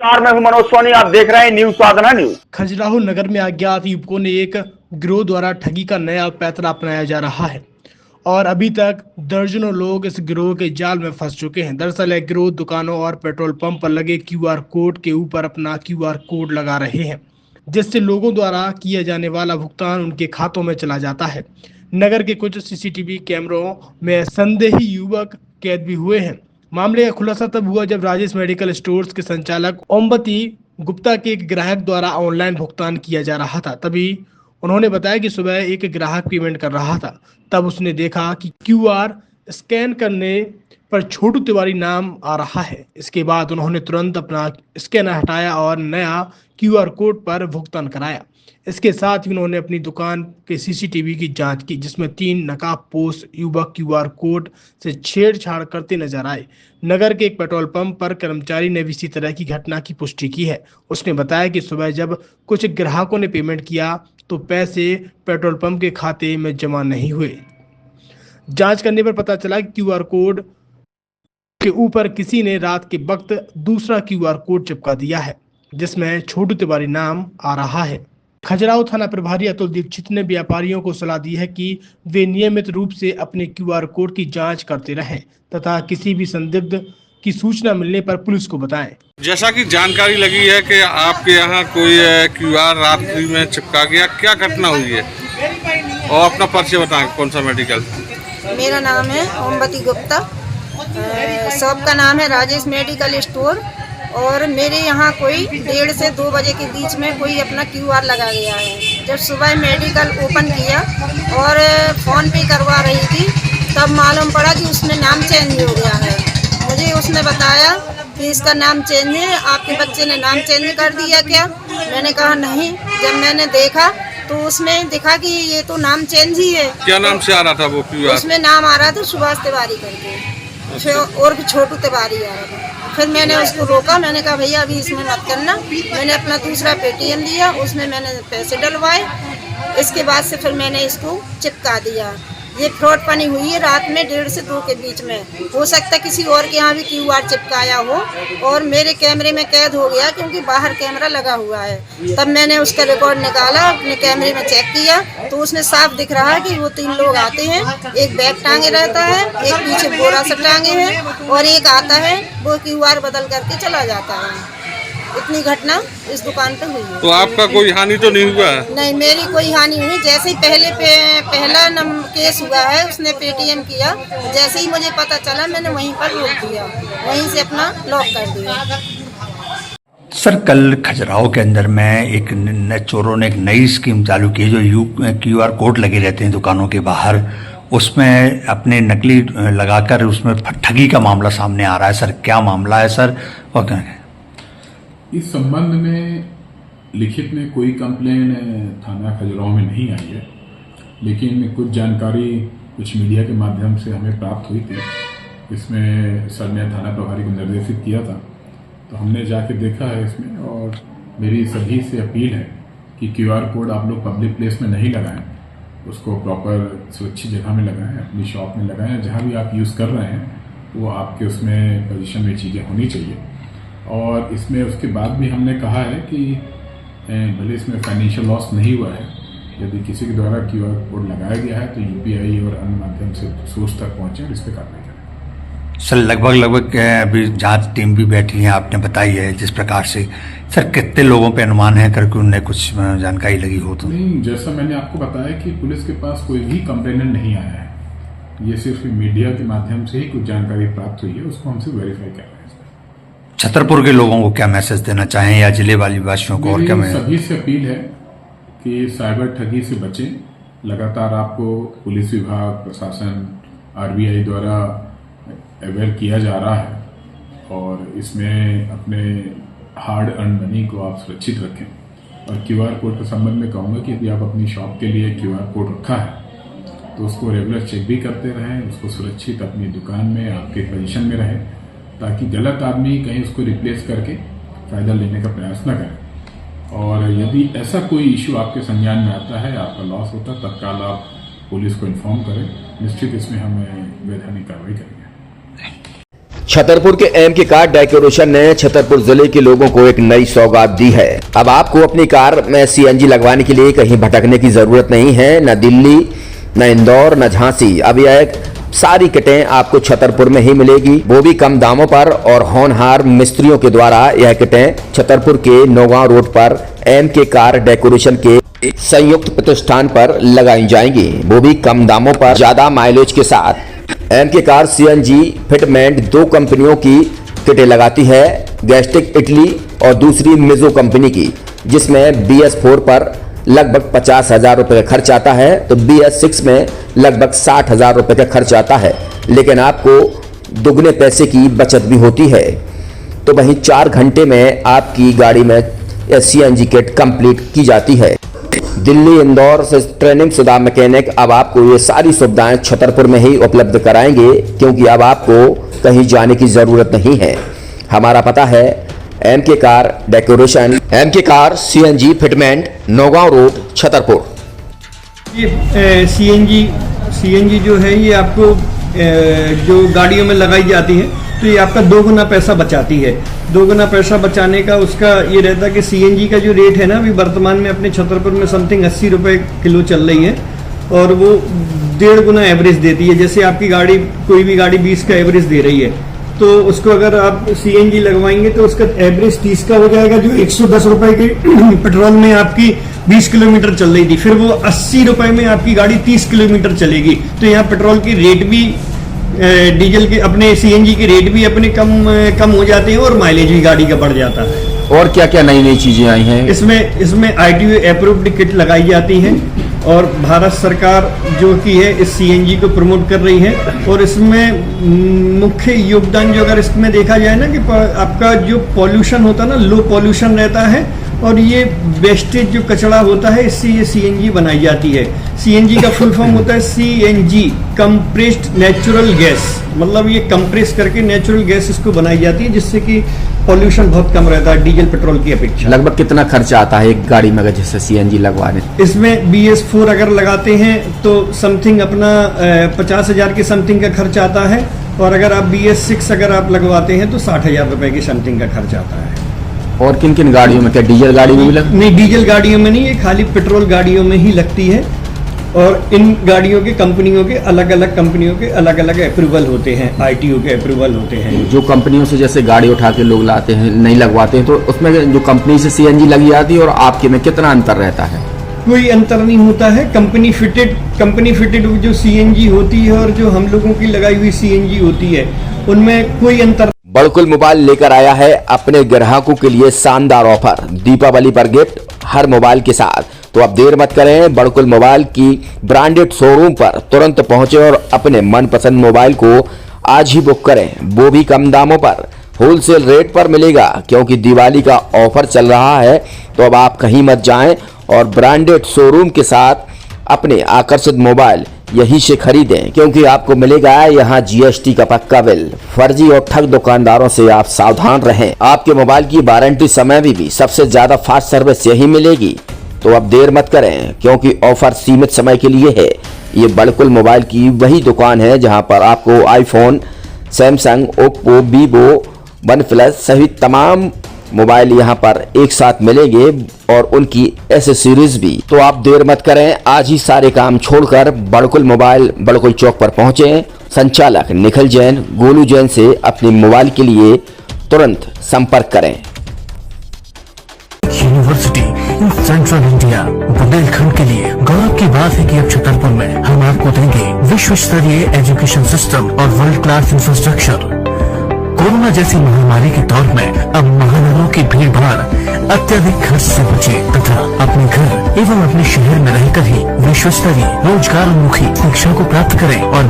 नमस्कार, मैं हूं मनोज सोनी। आप देख रहे हैं न्यूज साधना न्यूज। खजुराहो नगर में अज्ञात युवकों ने एक गिरोह द्वारा ठगी का नया पैतरा अपनाया जा रहा है और अभी तक दर्जनों लोग इस गिरोह के जाल में फंस चुके हैं। दरअसल यह गिरोह दुकानों और पेट्रोल पंप पर लगे क्यूआर कोड के ऊपर अपना क्यूआर कोड लगा रहे हैं, जिससे लोगों द्वारा किया जाने वाला भुगतान उनके खातों में चला जाता है। नगर के कुछ सीसीटीवी कैमरों में संदेही युवक कैद भी हुए हैं। मामले का खुलासा तब हुआ जब राजेश मेडिकल स्टोर्स के संचालक ओमबती गुप्ता के एक ग्राहक द्वारा ऑनलाइन भुगतान किया जा रहा था। तभी उन्होंने बताया कि सुबह एक ग्राहक पेमेंट कर रहा था, तब उसने देखा कि क्यूआर स्कैन करने पर छोटू तिवारी नाम आ रहा है। इसके बाद उन्होंने तुरंत अपना स्कैनर हटाया और नया क्यूआर कोड पर भुगतान कराया। इसके साथ ही उन्होंने अपनी दुकान के सीसीटीवी की जांच की, जिसमें 3 नकाबपोश युवक क्यूआर कोड से छेड़छाड़ करते नजर आए। नगर के एक पेट्रोल पंप पर कर्मचारी ने भी इसी तरह की घटना की पुष्टि की है। उसने बताया कि सुबह जब कुछ ग्राहकों ने पेमेंट किया तो पैसे पेट्रोल पंप के खाते में जमा नहीं हुए। जांच करने पर पता चला कि क्यूआर कोड के ऊपर किसी ने रात के वक्त दूसरा क्यूआर कोड चिपका दिया है, जिसमें छोटू तिवारी नाम आ रहा है। खजुराहो थाना प्रभारी अतुल दीक्षित ने व्यापारियों को सलाह दी है कि वे नियमित रूप से अपने क्यूआर कोड की जांच करते रहें तथा किसी भी संदिग्ध की सूचना मिलने पर पुलिस को बताएं। जैसा कि जानकारी लगी है कि आपके यहाँ कोई क्यूआर रात्रि में चिपका गया, क्या घटना हुई है और अपना परिचय बताएं। कौन सा मेडिकल? मेरा नाम है ओमबती गुप्ता, शॉप का नाम है राजेश मेडिकल स्टोर और मेरे यहाँ कोई 1:30 से 2 बजे के बीच में कोई अपना क्यूआर लगा गया है। जब सुबह मेडिकल ओपन किया और फ़ोन पे करवा रही थी तब मालूम पड़ा कि उसमें नाम चेंज हो गया है। मुझे उसने बताया कि इसका नाम चेंज है, आपके बच्चे ने नाम चेंज कर दिया क्या? मैंने कहा नहीं। जब मैंने देखा तो उसमें दिखा कि ये तो नाम चेंज ही है। क्या नाम से आ रहा था वो क्यूआर? उसमें नाम आ रहा था सुभाष तिवारी करके और भी छोटू तिवारी आ रहा था। फिर मैंने उसको रोका, मैंने कहा भैया अभी इसमें मत करना। मैंने अपना दूसरा पेटीएम दिया, उसमें मैंने पैसे डलवाए। इसके बाद से फिर मैंने इसको चिपका दिया। ये फ्रॉड पनी हुई है रात में 1:30 से 2 के बीच में। हो सकता है किसी और के यहाँ भी क्यूआर चिपकाया हो और मेरे कैमरे में कैद हो गया क्योंकि बाहर कैमरा लगा हुआ है। तब मैंने उसका रिकॉर्ड निकाला, अपने कैमरे में चेक किया तो उसमें साफ दिख रहा है कि वो 3 लोग आते हैं, एक बैग टांगे रहता है, एक पीछे बोरा से टांगे हैं और एक आता है वो क्यूआर बदल करके चला जाता है। इतनी घटना इस दुकान पे हुई है। तो आपका कोई हानि तो नहीं हुआ है? नहीं, मेरी कोई हानि हुई। जैसे ही पहला केस हुआ है उसने पेटीएम किया, जैसे ही मुझे पता चला मैंने वहीं पर रोक दिया, वहीं से अपना लॉक कर दिया। सर, कल खजुराहो के अंदर में एक चोरों ने एक नई स्कीम चालू की जो क्यूआर कोड लगे रहते हैं दुकानों के बाहर, उसमें अपने नकली लगाकर उसमें ठगी का मामला सामने आ रहा है। सर, क्या मामला है सर? और क्या इस संबंध में लिखित में कोई कंप्लेन थाना खजुराहो में नहीं आई है, लेकिन कुछ जानकारी कुछ मीडिया के माध्यम से हमें प्राप्त हुई थी। इसमें सर ने थाना प्रभारी को निर्देशित किया था, तो हमने जाके देखा है इसमें। और मेरी सभी से अपील है कि क्यूआर कोड आप लोग पब्लिक प्लेस में नहीं लगाएं, उसको प्रॉपर सुरक्षित जगह में लगाएं, अपनी शॉप में लगाएं। जहाँ भी आप यूज़ कर रहे हैं वो आपके उसमें पोजीशन में चीज़ें होनी चाहिए। और इसमें उसके बाद भी हमने कहा है कि भले इसमें फाइनेंशियल लॉस नहीं हुआ है, यदि किसी के द्वारा क्यूआर कोड लगाया गया है तो यूपीआई और अन्य माध्यम से सोर्स तक पहुंचे और इस पर कार्रवाई करें। सर, लगभग अभी जांच टीम भी बैठी है, आपने बताई है जिस प्रकार से। सर, कितने लोगों पे अनुमान है करके उन्हें कुछ जानकारी लगी हो तो? नहीं, जैसा मैंने आपको बताया कि पुलिस के पास कोई भी कंप्लेनेंट नहीं आया है। ये सिर्फ मीडिया के माध्यम से ही कुछ जानकारी प्राप्त हुई है, उसको हमसे वेरीफाई कर रहे हैं। छतरपुर के लोगों को क्या मैसेज देना चाहें या जिले वाली वासियों को? और क्या सभी से अपील है कि साइबर ठगी से बचें। लगातार आपको पुलिस विभाग, प्रशासन, आरबीआई द्वारा अवेयर किया जा रहा है और इसमें अपने हार्ड अर्न मनी को आप सुरक्षित रखें। और क्यूआर कोड के संबंध में कहूँगा कि यदि आप अपनी शॉप के लिए क्यूआर कोड रखा है तो उसको रेगुलर चेक भी करते रहें, उसको सुरक्षित अपनी दुकान में आपके पोजीशन में रहे, ताकि गलत आदमी कहीं उसको रिप्लेस करके फ़ायदा लेने का प्रयास न करें। और यदि ऐसा कोई इशू आपके संज्ञान में आता है, आपका लॉस होता है, तत्काल आप पुलिस को इन्फॉर्म करें। निश्चित इसमें हम वैधानिक कार्रवाई करेंगे। छतरपुर के एम के कार डेकोरेशन ने छतरपुर जिले के लोगों को एक नई सौगात दी है। अब आपको अपनी कार में सीएनजी लगवाने के लिए कहीं भटकने की जरूरत नहीं है, न दिल्ली, न इंदौर, न झांसी। अब यह सारी किटें आपको छतरपुर में ही मिलेगी, वो भी कम दामों पर। और होनहार मिस्त्रियों के द्वारा यह किटें छतरपुर के नौगांव रोड पर एम के कार डेकोरेशन के संयुक्त प्रतिष्ठान पर लगाई जाएंगी, वो भी कम दामों पर, ज्यादा माइलेज के साथ। एम के कार सीएनजी फिटमेंट 2 कंपनियों की किटें लगाती है, गैस्टिक इटली और दूसरी मिजो कंपनी की, जिसमें BS4 पर लगभग 50,000 रुपए का खर्च आता है, तो BS6 में लगभग 60,000 रुपए का खर्च आता है। लेकिन आपको दुगने पैसे की बचत भी होती है। तो वहीं 4 घंटे में आपकी गाड़ी में सीएनजी किट कंप्लीट की जाती है। दिल्ली, इंदौर से ट्रेनिंग शुदा मैकेनिक अब आपको ये सारी सुविधाएं छतरपुर में ही उपलब्ध कराएंगे, क्योंकि अब आपको कहीं जाने की जरूरत नहीं है। हमारा पता है एम के कार डेकोरेशन, एम के car CNG fitment, Naugaon road, Chhatarpur. ये सीएनजी जो है ये आपको जो गाड़ियों में लगाई जाती है तो ये आपका 2 गुना पैसा बचाती है। 2 गुना पैसा बचाने का उसका ये रहता है कि सीएनजी का जो रेट है ना, अभी वर्तमान में अपने छतरपुर में समथिंग 80 रुपये किलो चल रही है, और वो 1.5 गुना एवरेज देती है। जैसे आपकी गाड़ी, कोई भी गाड़ी 20 का एवरेज दे रही है, तो उसको अगर आप सीएनजी लगवाएंगे तो उसका एवरेज 30 का हो जाएगा, जो 110 रुपए के पेट्रोल में आपकी 20 किलोमीटर चल रही थी, फिर वो 80 रुपए में आपकी गाड़ी 30 किलोमीटर चलेगी। तो यहाँ पेट्रोल की रेट भी, डीजल के, अपने सीएनजी के रेट भी अपने कम हो जाते हैं और माइलेज भी गाड़ी का बढ़ जाता है। और क्या क्या नई नई चीजें आई हैं? इसमें ITO अप्रूव्ड किट लगाई जाती है, और भारत सरकार जो कि है इस सीएनजी को प्रमोट कर रही है। और इसमें मुख्य योगदान जो अगर इसमें देखा जाए ना, कि आपका जो पॉल्यूशन होता है ना, लो पॉल्यूशन रहता है, और ये वेस्टेज जो कचरा होता है, इससे ये सीएनजी बनाई जाती है। सीएनजी का फुल फॉर्म होता है CNG, कंप्रेस्ड नेचुरल गैस, मतलब ये कंप्रेस करके नेचुरल गैस इसको बनाई जाती है, जिससे कि पॉल्यूशन बहुत कम रहता है डीजल पेट्रोल की अपेक्षा। लगभग कितना खर्चा आता है एक गाड़ी में अगर जैसे सीएनजी लगवाने? इसमें BS4 अगर लगाते हैं तो समथिंग अपना 50,000 के समथिंग का खर्च आता है, और अगर आप BS6 अगर आप लगवाते हैं तो 60,000 रुपए की समथिंग का खर्च आता है। और किन किन गाड़ियों में? क्या डीजल गाड़ी में भी लगती? नहीं, डीजल गाड़ियों में नहीं, ये खाली पेट्रोल गाड़ियों में ही लगती है। और इन गाड़ियों के कंपनियों के अलग अलग अप्रूवल होते हैं, ITO के अप्रूवल होते हैं। जो कंपनियों से जैसे गाड़ी उठा के लोग लाते हैं, नहीं लगवाते हैं, तो उसमें जो कंपनी से सीएनजी लगी जाती है और आपके में कितना अंतर रहता है? कोई अंतर नहीं होता है। कंपनी फिटेड जो सीएनजी होती है और जो हम लोगों की लगाई हुई सीएनजी होती है, उनमें कोई अंतर। बड़कुल मोबाइल लेकर आया है अपने ग्राहकों के लिए शानदार ऑफर, दीपावली पर गिफ्ट हर मोबाइल के साथ। तो अब देर मत करें, बड़कुल मोबाइल की ब्रांडेड शोरूम पर तुरंत पहुंचे और अपने मनपसंद मोबाइल को आज ही बुक करें, वो भी कम दामों पर, होलसेल रेट पर मिलेगा, क्योंकि दिवाली का ऑफर चल रहा है। तो अब आप कहीं मत जाएं और ब्रांडेड शोरूम के साथ अपने आकर्षित मोबाइल यहीं से खरीदें, क्योंकि आपको मिलेगा यहाँ GST का पक्का बिल। फर्जी और ठग दुकानदारों से आप सावधान रहें। आपके मोबाइल की वारंटी समय में भी सबसे ज्यादा फास्ट सर्विस यही मिलेगी। तो अब देर मत करें, क्योंकि ऑफर सीमित समय के लिए है। ये बड़कुल मोबाइल की वही दुकान है जहां पर आपको iPhone, Samsung, Oppo, Vivo, OnePlus सहित तमाम मोबाइल यहां पर एक साथ मिलेंगे, और उनकी एसेसरीज भी। तो आप देर मत करें, आज ही सारे काम छोड़कर बड़कुल मोबाइल बड़कुल चौक पर पहुंचे। संचालक निखिल जैन, गोलू जैन से अपने मोबाइल के लिए तुरंत संपर्क करें। University in central India, Bundelkhand के लिए गौरव की बात है कि अब छतरपुर में हम आपको देंगे विश्व स्तरीय एजुकेशन सिस्टम और वर्ल्ड क्लास इंफ्रास्ट्रक्चर। कोरोना जैसी महामारी के दौर में अब महानगरों की भीड़ भाड़, अत्यधिक खर्च से बचे तथा अपने घर एवं अपने शहर में रहकर ही विश्व स्तरीय रोजगार उन्मुखी शिक्षा को प्राप्त करें और